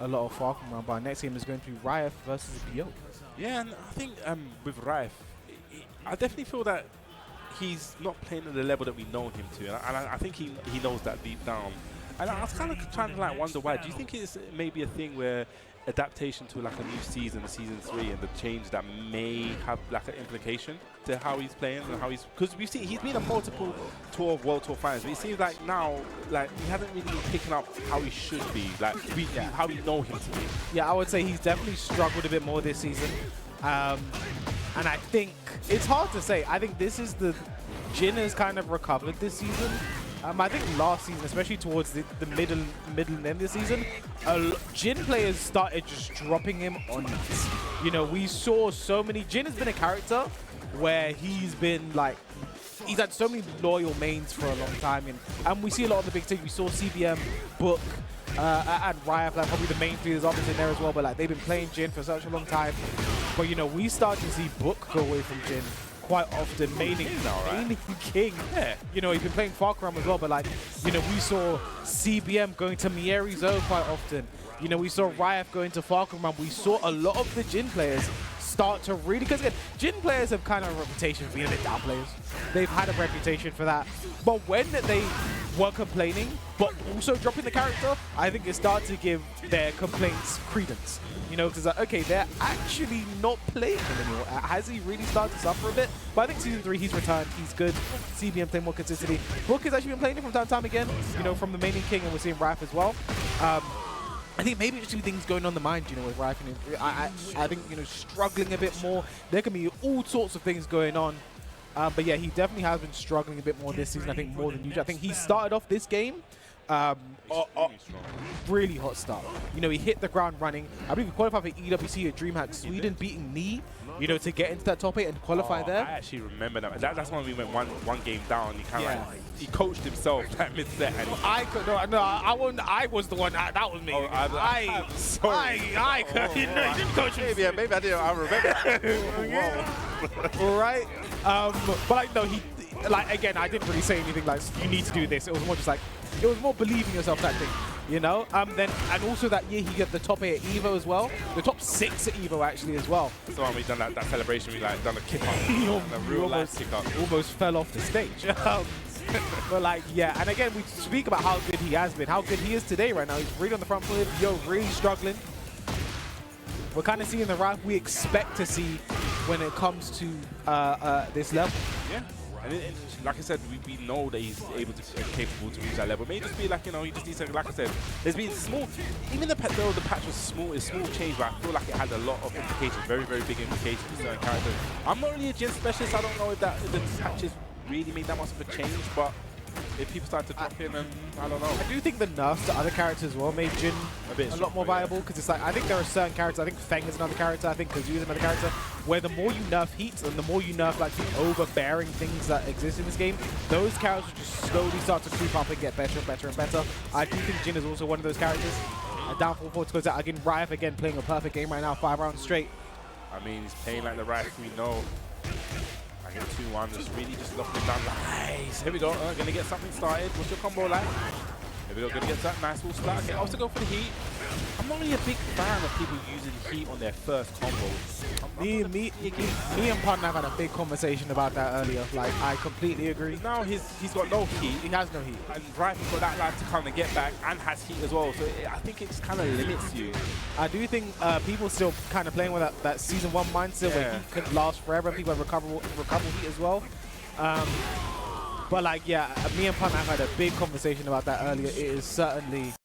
a lot of Falcon round, but our next game is going to be RAEF versus BYO. Yeah, and I think with RAEF, I definitely feel that he's not playing at the level that we know him to, and I think he knows that deep down. And I was kind of trying to like wonder why. Do you think it's maybe a thing where adaptation to like a new season, season 3, and the change that may have like an implication to how he's playing and how he's, because we've seen he's been a multiple World Tour finals, but it seems like now like he hasn't really been picking up how he should be, like how we know him to be. Yeah, I would say he's definitely struggled a bit more this season, and I think it's hard to say. I think this is the Jin has kind of recovered this season. I think last season, especially towards the middle and end of the season, Jin players started just dropping him on nuts. You know, we saw so many. Jin has been a character where he's been like, he's had so many loyal mains for a long time, and we see a lot of the big things. We saw CBM, Book, and RAEF, like probably the main three. There's others in there as well, but like they've been playing Jin for such a long time. But you know, we start to see Book go away from Jin quite often, mainly King. Yeah. You know, he's been playing Far Cry as well, but like, you know, we saw CBM going to Mieri's Zone quite often. You know, we saw RAEF going to Far Cry. We saw a lot of the Jin players start to really, because again, Jin players have kind of a reputation for being a bit down players. They've had a reputation for that. But when they were complaining, but also dropping the character, I think it started to give their complaints credence. You know, because like, okay, they're actually not playing him anymore. Has he really started to suffer a bit? But I think season 3, he's returned. He's good. CBM playing more consistently. Book has actually been playing him from time to time again. You know, from the maining King, and we're seeing RAEF as well. I think maybe just two things going on in the mind, you know, with RAEF. I think, you know, struggling a bit more. There can be all sorts of things going on. But yeah, he definitely has been struggling a bit more this season, I think more than usual. I think he started off this game really hot start. You know, he hit the ground running. I believe he qualified for EWC at DreamHack Sweden, beating Knee, you know, to get into that top 8 and qualify there. I actually remember that. That's when we went one game down. He kind of like, he coached himself that mid-set. And I was the one. That was me. Oh, I'm sorry. I could. You didn't coach him. Maybe I didn't. I remember. All right. But like, no, he, like, again, I didn't really say anything like, you need to do this. It was more just like, it was more believing yourself, that thing, you know? And also that year he got the top 8 at EVO as well. The top 6 at EVO actually as well. So when we done that celebration, we like done a kick up. A real life kick up. Almost fell off the stage. But like, yeah, and again, we speak about how good he has been, how good he is today right now. He's really on the front foot. Yo, really struggling. We're kind of seeing the RAEF we expect to see when it comes to this level. Yeah. And like I said, we know that he's able to, capable to reach that level. It may just be like, you know, he just needs to, like I said, there's been small, even the patch was small, it's small change, but I feel like it had a lot of implications, very, very big implications for certain characters. I'm not really a Jin specialist, I don't know if the patches really made that much of a change, but if people start to drop in, and I don't know. I do think the nerfs to other characters as well made Jin a lot more viable, because it's like, I think there are certain characters, I think Feng is another character, I think Kazu is another character, where the more you nerf heat and the more you nerf like the overbearing things that exist in this game, those characters just slowly start to creep up and get better and better and better. I do think Jin is also one of those characters. Downfall 4 goes out again. RAEF again playing a perfect game right now, 5 rounds straight. I mean, he's playing like the RAEF we know. I get 2-1, just really just locking it down. Nice. Here we go. Gonna get something started. What's your combo like? Here we go. Gonna get that nice little start. Okay, also go for the heat. I'm not really a big fan of people using heat on their first combo. Me and Partner have had a big conversation about that earlier. Like, I completely agree. Now he's got no heat. He has no heat. And RAEF has got that line to come and get back and has heat as well. So I think it just kind of limits you. I do think people still kind of playing with that season 1 mindset where heat could last forever. People have recoverable heat as well. But like, yeah, me and Partner have had a big conversation about that earlier. It is certainly